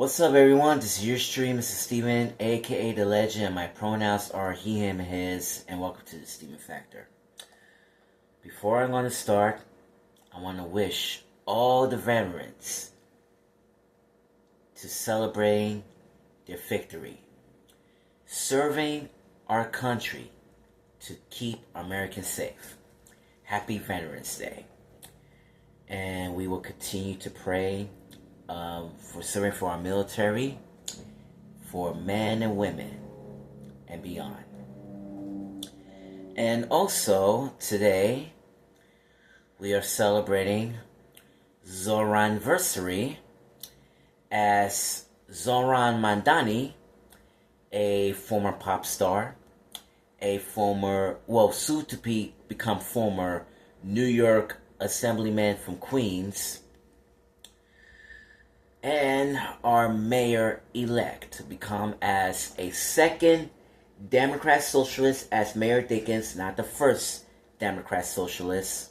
What's up, everyone? This is your stream, Mr. Steven, aka The Legend, and my pronouns are he, him, his, and welcome to the Steven Factor. Before I'm going to start, I want to wish all the veterans to celebrate their victory, serving our country to keep Americans safe. Happy Veterans Day. And we will continue to pray for serving for our military, for men and women, and beyond. And also, today, we are celebrating Zohranversary as Zohran Mandani, a former pop star, a former, soon to become former New York Assemblyman from Queens, and our mayor-elect to become as a second Democrat socialist as Mayor Dickens, not the first Democrat socialist,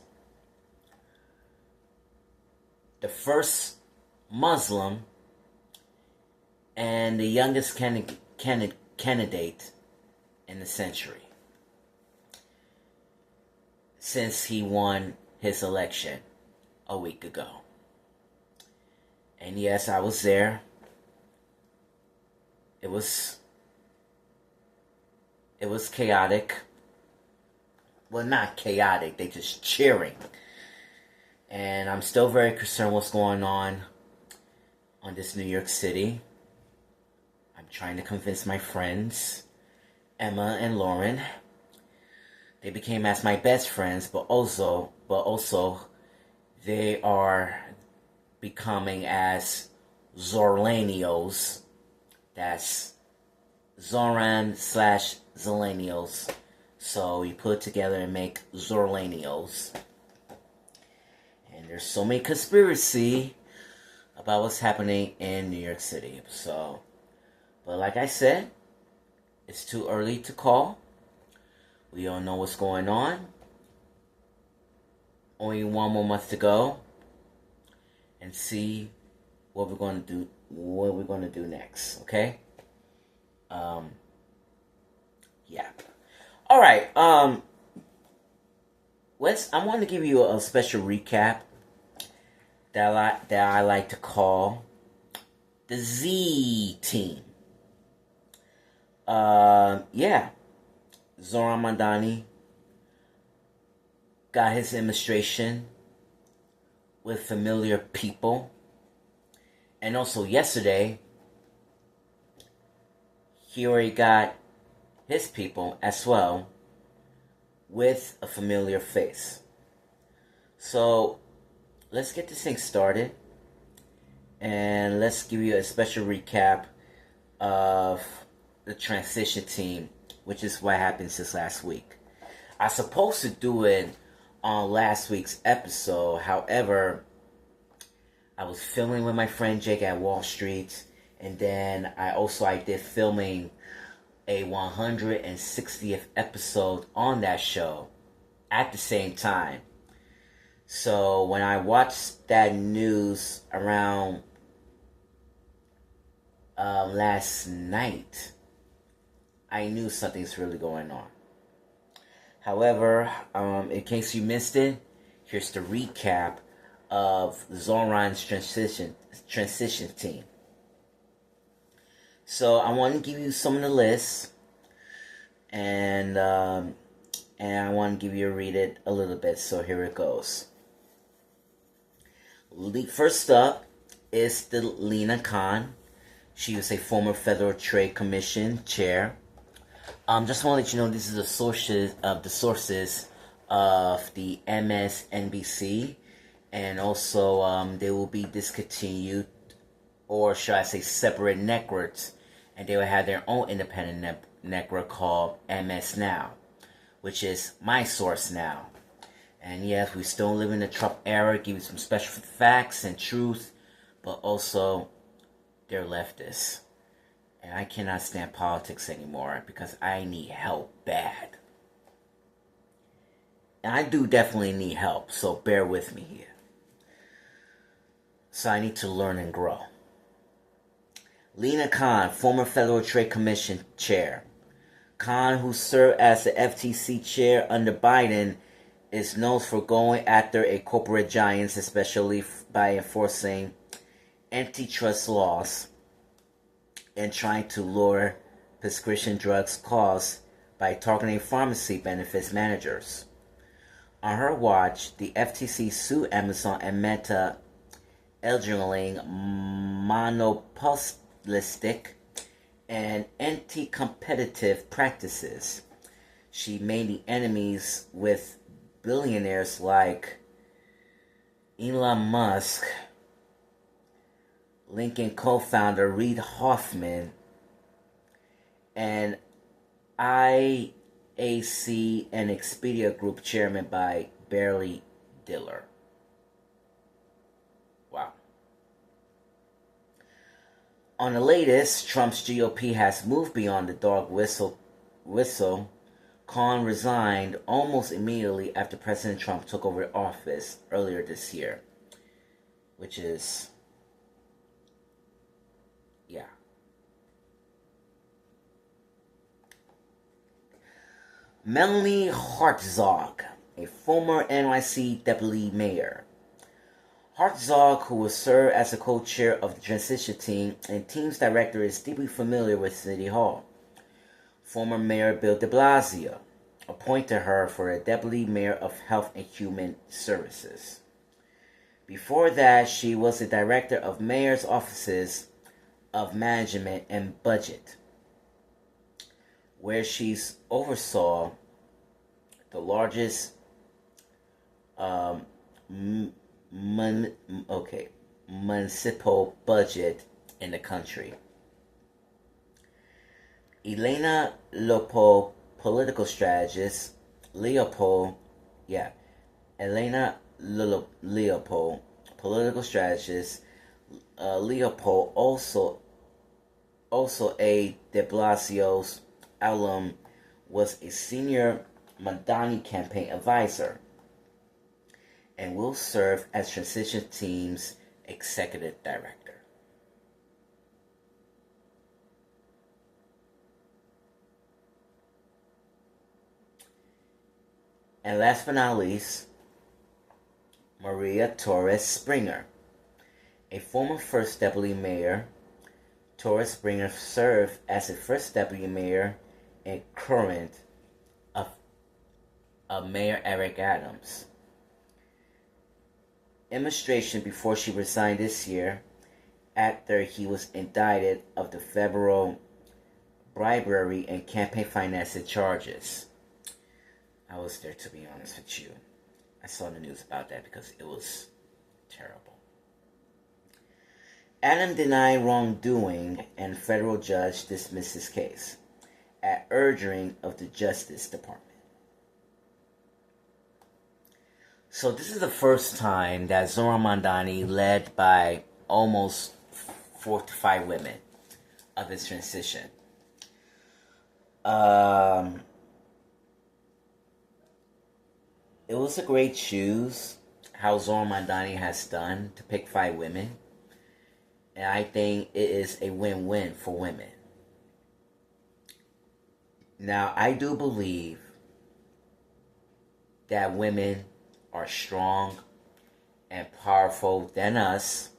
the first Muslim, and the youngest candidate in the century since he won his election a week ago. And yes, I was there. It was chaotic. Well, not chaotic. They just cheering. And I'm still very concerned what's going on this New York City. I'm trying to convince my friends, Emma and Lauren. They became as my best friends, but also they are becoming as Zorlanios. That's Zoran/Zillennials. So you put it together and make Zorlanios. And there's so many conspiracy about what's happening in New York City. But like I said, it's too early to call. We don't know what's going on. Only one more month to go. And see what we're going to do. What we're going to do next, okay? Yeah. All right. I want to give you a special recap that I like to call the Z Team. Yeah. Zohran Mandani got his demonstration with familiar people. And also yesterday, he already got his people as well with a familiar face. So let's get this thing started. And let's give you a special recap of the transition team, which is what happened since last week. I was supposed to do it on last week's episode. However, I was filming with my friend Jake at Wall Street, and then I did filming a 160th episode on that show at the same time. So when I watched that news around last night, I knew something's really going on. However, in case you missed it, here's the recap of Zohran's transition team. So I want to give you some of the lists, and I want to give you read it a little bit. So here it goes. First up is the Lena Khan. She was a former Federal Trade Commission chair. Just want to let you know this is the sources of the MSNBC, and also they will be discontinued, or should I say separate networks, and they will have their own independent network called MS Now, which is my source now. And yes, we still live in the Trump era, give you some special facts and truth, but also they're leftists. And I cannot stand politics anymore because I need help bad. And I do definitely need help, so bear with me here. So I need to learn and grow. Lena Khan, former Federal Trade Commission chair. Khan, who served as the FTC chair under Biden, is known for going after a corporate giants, especially by enforcing antitrust laws and trying to lower prescription drugs costs by targeting pharmacy benefits managers. On her watch, the FTC sued Amazon and Meta, alleging monopolistic and anti-competitive practices. She made the enemies with billionaires like Elon Musk, Lincoln co-founder Reid Hoffman, and IAC and Expedia Group chairman by Barry Diller. Wow. On the latest, Trump's GOP has moved beyond the dog whistle. Khan resigned almost immediately after President Trump took over office earlier this year, which is, yeah. Melanie Hartzog, a former NYC deputy mayor. Hartzog, who will serve as the co-chair of the transition team and team's director, is deeply familiar with City Hall. Former Mayor Bill de Blasio appointed her for the Deputy Mayor of Health and Human Services. Before that, she was the Director of Mayor's Offices of Management and Budget, where she oversaw the largest municipal budget in the country. Elena Leopold, political strategist. Leopold, political strategist. Leopold, also a de Blasio's alum, was a senior Madani campaign advisor and will serve as transition team's executive director. And last but not least, Maria Torres Springer, a former first deputy mayor. Torres Springer served as the first deputy mayor and current of Mayor Eric Adams' administration before she resigned this year after he was indicted of the federal bribery and campaign financing charges. I was there, to be honest with you. I saw the news about that because it was terrible. Adam denied wrongdoing and federal judge dismissed his case at urging of the Justice Department. So this is the first time that Zohranversary, led by almost 4 to 5 women of his transition, it was a great choose how Zohranversary has done to pick 5 women. And I think it is a win-win for women. Now, I do believe that women are strong and powerful than us,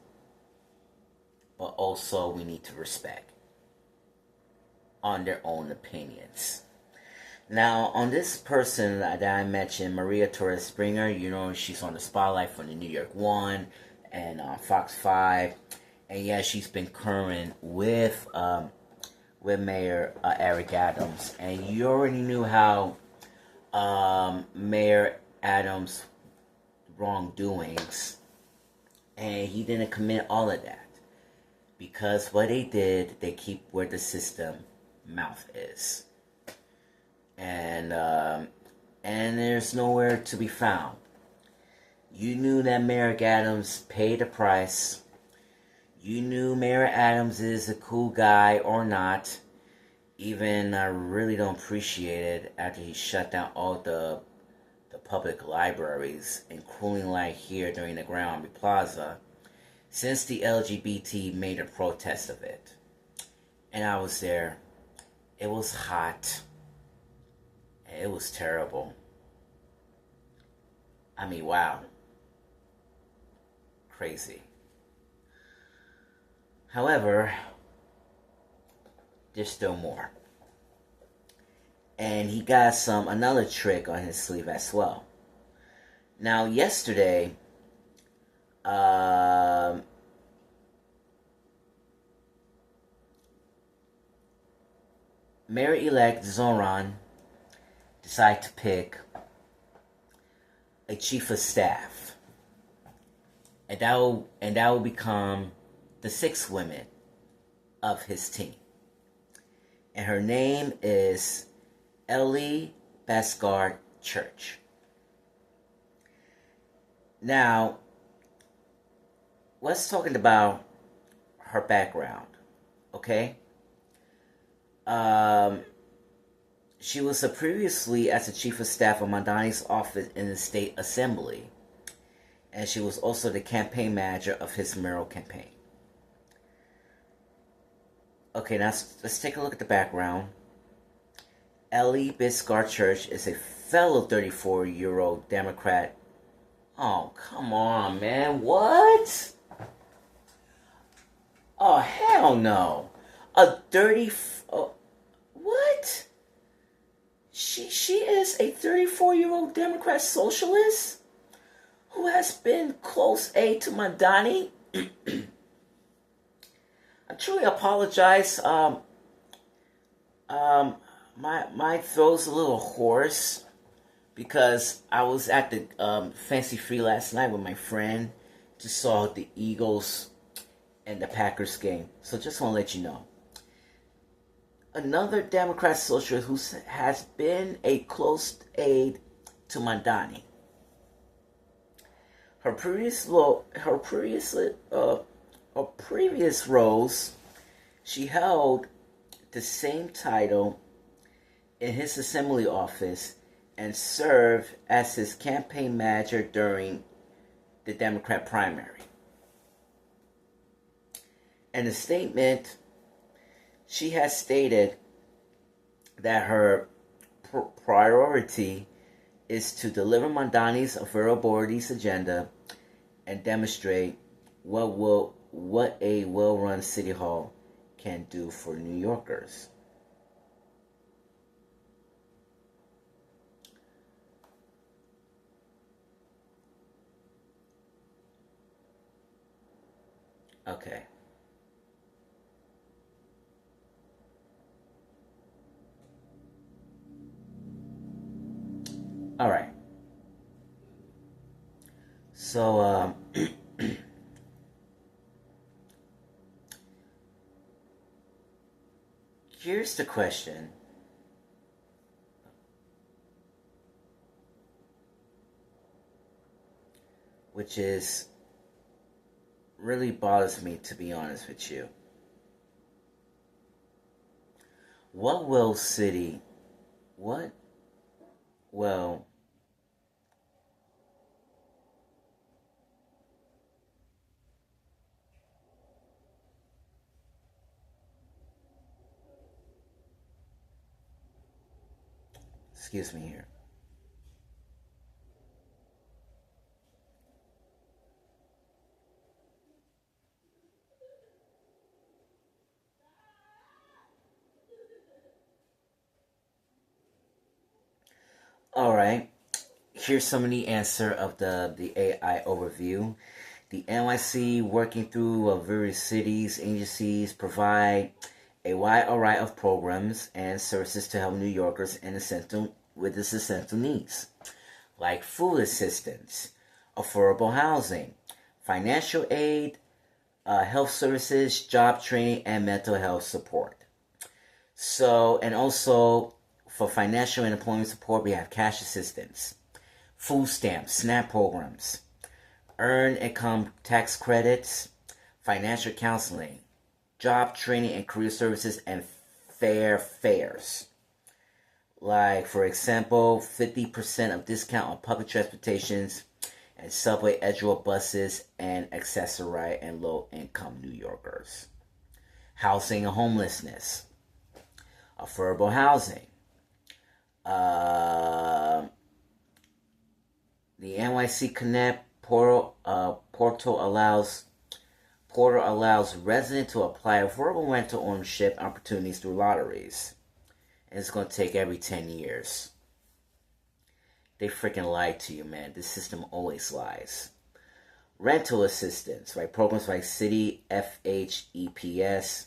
but also we need to respect on their own opinions. Now, on this person that I mentioned, Maria Torres Springer, you know, she's on the spotlight for the New York One and Fox 5. And yeah, she's been current with Mayor Eric Adams. And you already knew how Mayor Adams' wrongdoings. And he didn't commit all of that. Because what they did, they keep where the system mouth is. And there's nowhere to be found. You knew that Mayor Adams paid the price. You knew Mayor Adams is a cool guy or not. Even I really don't appreciate it after he shut down all the public libraries, including like here during the Grand Army Plaza, since the LGBT made a protest of it. and I was there. It was hot. It was terrible. I mean, wow. Crazy. However, there's still more. And he got another trick on his sleeve as well. Now, yesterday, Mayor-elect Zohran decided to pick a chief of staff, and that will become the sixth woman of his team, and her name is Ellie Basgard Church. Now, let's talk about her background, okay? She was previously as the chief of staff of Mamdani's office in the state assembly, and she was also the campaign manager of his mayoral campaign. Okay, now let's take a look at the background. Ellie Basgard Church is a fellow 34-year-old Democrat. Oh, come on, man. What? Oh, hell no. A 30... what? She is a 34-year-old Democrat socialist who has been close aide to Mamdani. I truly apologize. My throat's a little hoarse because I was at the Fancy Free last night with my friend to saw the Eagles and the Packers game. So just want to let you know. Another Democrat socialist who has been a close aide to Mamdani. Her previous roles, she held the same title in his assembly office and served as his campaign manager during the Democrat primary. In a statement, she has stated that her priority is to deliver Mamdani's affordability agenda and demonstrate what a well-run city hall can do for New Yorkers. Okay. All right. So, here's the question. Which is really bothers me, to be honest with you. What will excuse me here. All right. Here's some of the answer of the AI overview. The NYC, working through various cities, agencies, provide a wide array of programs and services to help New Yorkers with essential needs, like food assistance, affordable housing, financial aid, health services, job training, and mental health support. So, and also for financial and employment support, we have cash assistance, food stamps, SNAP programs, earned income tax credits, financial counseling, job training and career services, and fair fares. Like, for example, 50% of discount on public transportations and subway edgewell buses and accessory and low-income New Yorkers. housing and homelessness, affordable housing. The NYC Connect portal allows residents to apply affordable rental ownership opportunities through lotteries. And it's going to take every 10 years. They freaking lied to you, man. This system always lies. Rental assistance, right? Programs like City FHEPS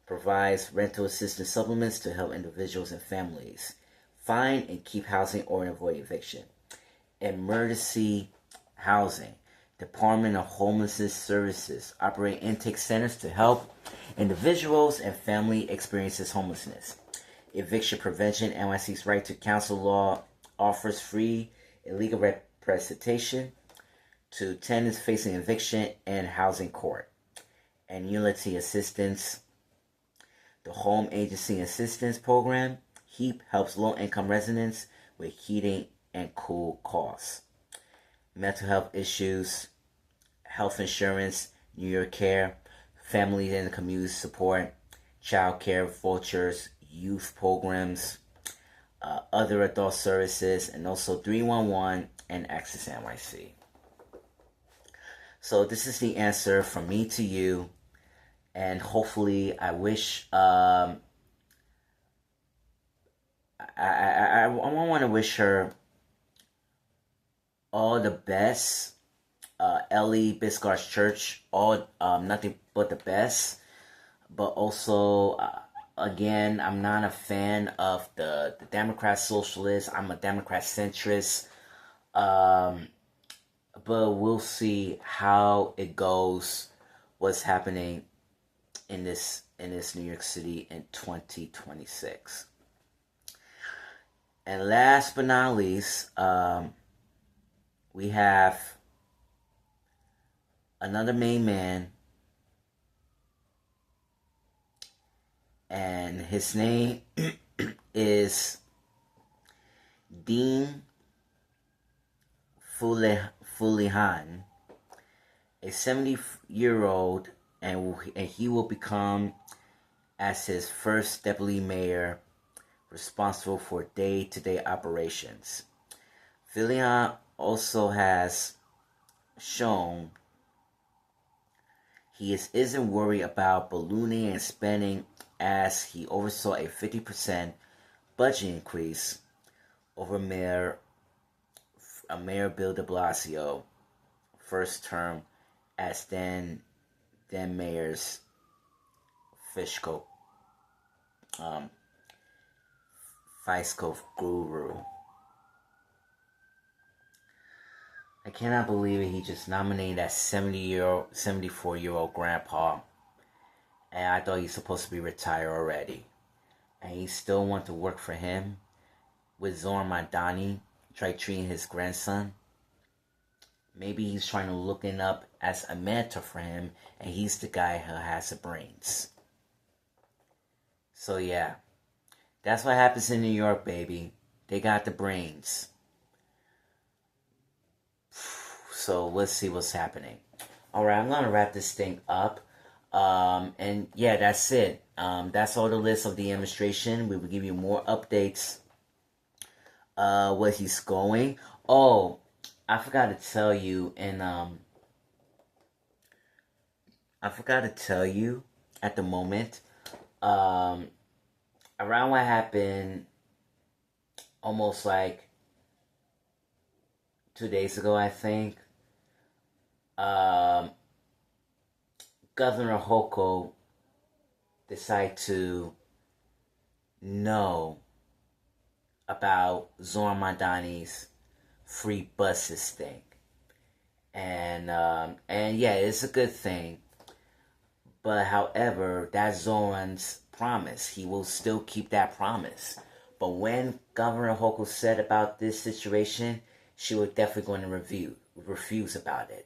provides rental assistance supplements to help individuals and families find and keep housing or avoid eviction. Emergency housing. Department of Homelessness Services operate intake centers to help individuals and family experiences homelessness. Eviction prevention. NYC's right to counsel law offers free illegal representation to tenants facing eviction and housing court. And Unity Assistance. The Home Agency Assistance Program, HEAP, helps low-income residents with heating and cool costs. Mental health issues, health insurance, New York Care, family and community support, child care vouchers, youth programs, other adult services, and also 311 and Access NYC. So this is the answer from me to you, and hopefully I wish I want to wish her all the best. Ellie Biscard's Church, all nothing but the best. But also, again, I'm not a fan of the Democrat socialists. I'm a Democrat centrist. But we'll see how it goes. What's happening in this New York City in 2026. And last but not least, we have another main man, and his name is Dean Fulihan, a 70-year-old, and he will become, as his first deputy mayor, responsible for day-to-day operations. Fulihan also has shown he isn't worried about ballooning and spending, as he oversaw a 50% budget increase over Mayor Bill de Blasio first term as then mayor's fiscal guru. I cannot believe it. He just nominated that 74-year-old grandpa, and I thought he's supposed to be retired already, and he still want to work for him with Zohranversary, try treating his grandson. Maybe he's trying to look him up as a mentor for him, and he's the guy who has the brains. So yeah, that's what happens in New York, baby. They got the brains. So let's see what's happening. Alright, I'm going to wrap this thing up. And yeah, that's it. That's all the list of the administration. We will give you more updates. Where he's going. Oh, I forgot to tell you, and at the moment, around what happened almost like 2 days ago, I think, Governor Hochul decided to know about Zohranversary's free buses thing. And yeah, it's a good thing. But however, that's Zoran's promise. He will still keep that promise. But when Governor Hochul said about this situation, she was definitely going to refuse about it.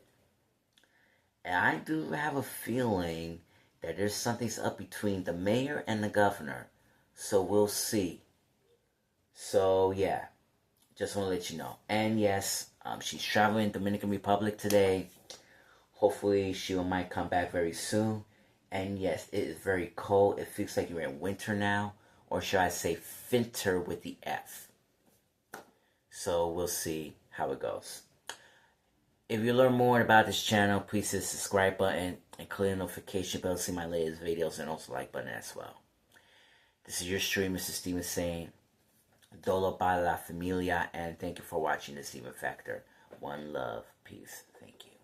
And I do have a feeling that there's something's up between the mayor and the governor. So we'll see. So yeah, just want to let you know. And yes, she's traveling Dominican Republic today. Hopefully she might come back very soon. And yes, it is very cold. It feels like you're in winter now. Or should I say finter with the F. So we'll see how it goes. If you learn more about this channel, please hit the subscribe button and click the notification bell to see my latest videos, and also like button as well. This is your stream, Mr. Steven, saying Dolo para la familia, and thank you for watching the Steven Factor. One love, peace, thank you.